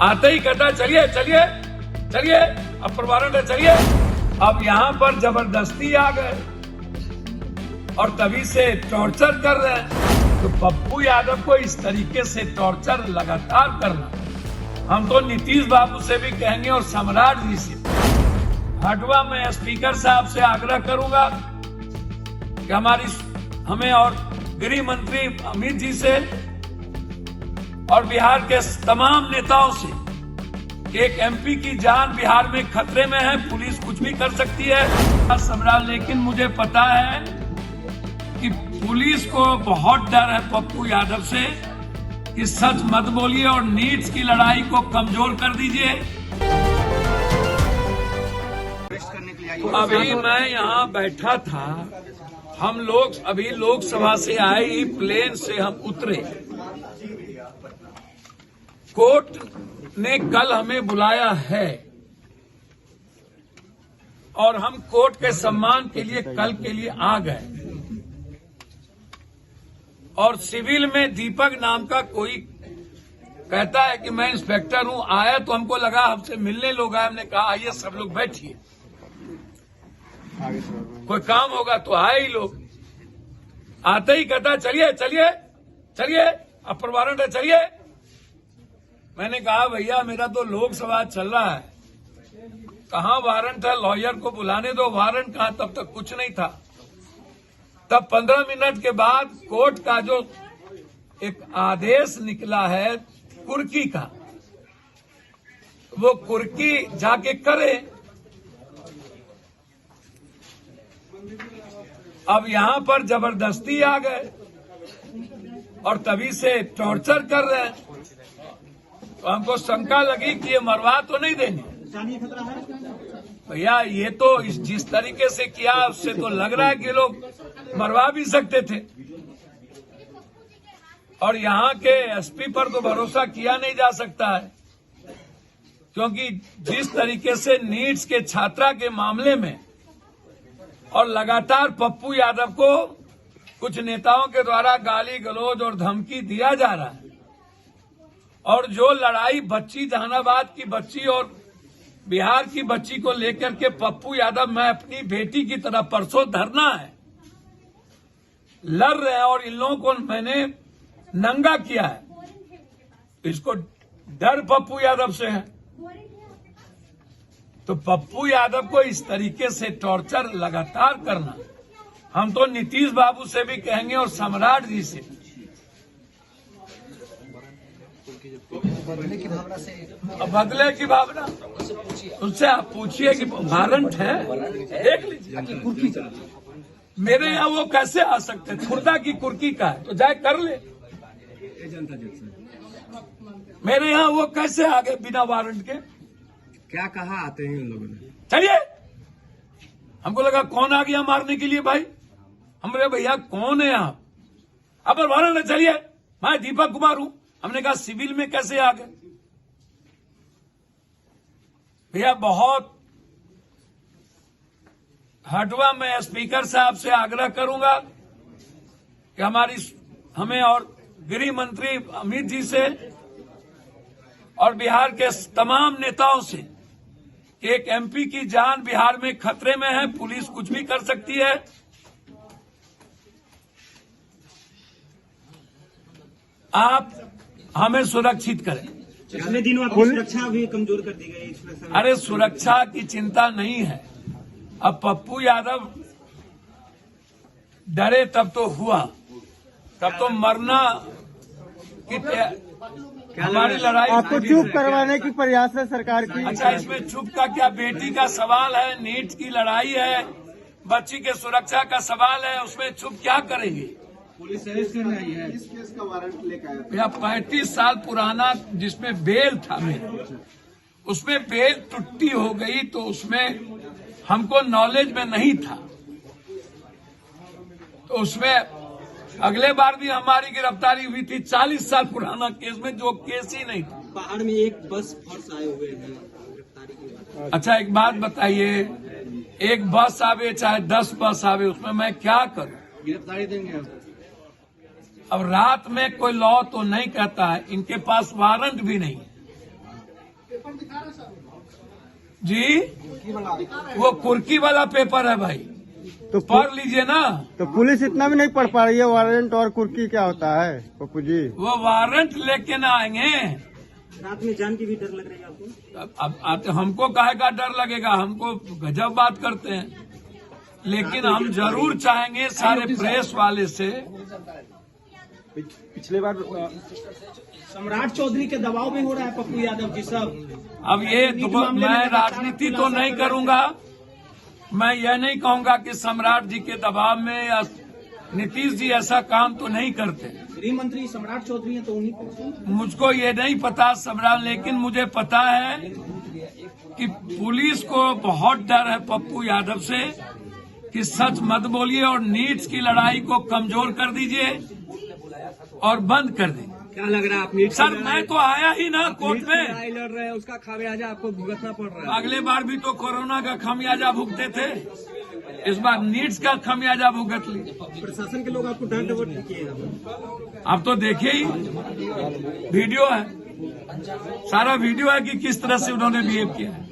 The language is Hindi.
आते ही कहता चलिए चलिए चलिए, अब पर वारंट है चलिए। अब यहाँ पर जबरदस्ती आ गए और तभी से टॉर्चर कर रहे हैं। तो पप्पू यादव को इस तरीके से टॉर्चर लगातार करना, हम तो नीतीश बाबू से भी कहेंगे और सम्राट जी से। हटवा में स्पीकर साहब से आग्रह करूंगा कि हमें और गृह मंत्री अमित जी से और बिहार के तमाम नेताओं से, एक एमपी की जान बिहार में खतरे में है, पुलिस कुछ भी कर सकती है सम्राट। लेकिन मुझे पता है कि पुलिस को बहुत डर है पप्पू यादव से कि सच मत बोलिए और नीट्स की लड़ाई को कमजोर कर दीजिए। अभी मैं यहाँ बैठा था, हम लोग अभी लोकसभा से आए ही प्लेन से हम उतरे। कोर्ट ने कल हमें बुलाया है और हम कोर्ट के सम्मान के लिए कल के लिए आ गए। और सिविल में दीपक नाम का कोई कहता है कि मैं इंस्पेक्टर हूं, आया तो हमको लगा हमसे मिलने लोग आए। हमने कहा आइए सब लोग बैठिए, कोई काम होगा तो आए ही लोग। आते ही कहता चलिए चलिए चलिए, अब पर वारंट है चलिए। मैंने कहा भैया मेरा तो लोकसभा चल रहा है, कहाँ वारंट है, लॉयर को बुलाने दो। वारंट कहाँ, तब तक कुछ नहीं था। तब 15 मिनट के बाद कोर्ट का जो एक आदेश निकला है कुर्की का, वो कुर्की जाके करे। अब यहाँ पर जबरदस्ती आ गए और तभी से टॉर्चर कर रहे हैं। तो हमको शंका लगी कि ये मरवा तो नहीं देंगे भैया। ये तो जिस तरीके से किया उससे तो लग रहा है कि लोग मरवा भी सकते थे। और यहाँ के एसपी पर तो भरोसा किया नहीं जा सकता है, क्योंकि जिस तरीके से नीट्स के छात्रा के मामले में और लगातार पप्पू यादव को कुछ नेताओं के द्वारा गाली गलौज और धमकी दिया जा रहा है, और जो लड़ाई बच्ची जहानाबाद की बच्ची और बिहार की बच्ची को लेकर के पप्पू यादव, मैं अपनी बेटी की तरह परसों धरना है लड़ रहे हैं और इन लोगों को मैंने नंगा किया है, इसको डर पप्पू यादव से है। तो पप्पू यादव को इस तरीके से टॉर्चर लगातार करना, हम तो नीतीश बाबू से भी कहेंगे और सम्राट जी से। बदले की भावना उनसे आप पूछिए कि वारंट है, देख लीजिए। मेरे यहाँ वो कैसे आ सकते, खुर्दा की कुर्की का है तो जाए कर ले। मेरे यहाँ वो कैसे आ गए बिना वारंट के? क्या कहा आते हैं उन लोगों ने? चलिए, हमको लगा कौन आ गया मारने के लिए भाई। हमरे भैया कौन है आप? अब वारंट है चलिए, मैं दीपक कुमार हूं। हमने कहा सिविल में कैसे आ गए भैया? बहुत हटवा में स्पीकर साहब से आग्रह करूंगा कि हमें और गृह मंत्री अमित जी से और बिहार के तमाम नेताओं से, एक एमपी की जान बिहार में खतरे में है, पुलिस कुछ भी कर सकती है। आप हमें सुरक्षित करें। पिछले दिनों आपकी सुरक्षा भी कमजोर कर दी गई। अरे सुरक्षा की चिंता नहीं है। अब पप्पू यादव डरे तब तो हुआ, तब तो मरना की हमारी लड़ाई। आपको चुप करवाने की प्रयास है सरकार की। अच्छा, इसमें चुप का क्या? बेटी का सवाल है, नीट की लड़ाई है, बच्ची के सुरक्षा का सवाल है, उसमें चुप क्या करेंगे? पुलिस अरेस्ट कर रही है। इस केस का वारंट लेकर आया भैया 35 साल पुराना जिसमें बेल था मेरा, उसमें बेल टुट्टी हो गई तो उसमें हमको नॉलेज में नहीं था, तो उसमें अगले बार भी हमारी गिरफ्तारी हुई थी 40 साल पुराना केस में, जो केस ही नहीं था। पहाड़ में एक बस फोर्स आए हुए हैं गिरफ्तारी की बात। अच्छा एक बात बताइए, एक बस आवे चाहे 10 बस आवे, उसमें मैं क्या करूं? गिरफ्तारी देंगे आप? अब रात में कोई लॉ तो नहीं कहता है, इनके पास वारंट भी नहीं है। जी वो कुर्की वाला पेपर है भाई, तो पढ़ लीजिए ना। तो पुलिस इतना भी नहीं पढ़ पा रही है, वारंट और कुर्की क्या होता है पप्पू जी? वो वारंट लेके ना आएंगे। रात में जान की भी डर लग रही है आपको? अब हमको काहे का डर लगेगा, हमको गजब बात करते हैं, लेकिन हम जरूर चाहेंगे सारे प्रेस वाले से। पिछले बार सम्राट चौधरी के दबाव में हो रहा है पप्पू यादव जी सब। अब ये मैं राजनीति तो नहीं करूंगा, मैं यह नहीं कहूंगा कि सम्राट जी के दबाव में या नीतीश जी ऐसा काम तो नहीं करते। गृह मंत्री सम्राट चौधरी हैं तो उन्हीं को मुझको ये नहीं पता सम्राट, लेकिन मुझे पता है कि पुलिस को बहुत डर है पप्पू यादव से कि सच मत बोलिए और नीट्स की लड़ाई को कमजोर कर दीजिए और बंद कर दीजिए। क्या लग रहा है आप नीट सर मैं तो आया ही ना कोर्ट में, लड़ाई लड़ रहे हैं, उसका खामियाजा आपको भुगतना पड़ रहा है। अगले बार भी तो कोरोना का खामियाजा भुगते थे, इस बार नीट्स का खामियाजा भुगत ली। प्रशासन के लोग आपको डांट डपट किए। अब तो देखिए ही वीडियो है, सारा वीडियो है कि किस तरह से उन्होंने बिहेव किया है।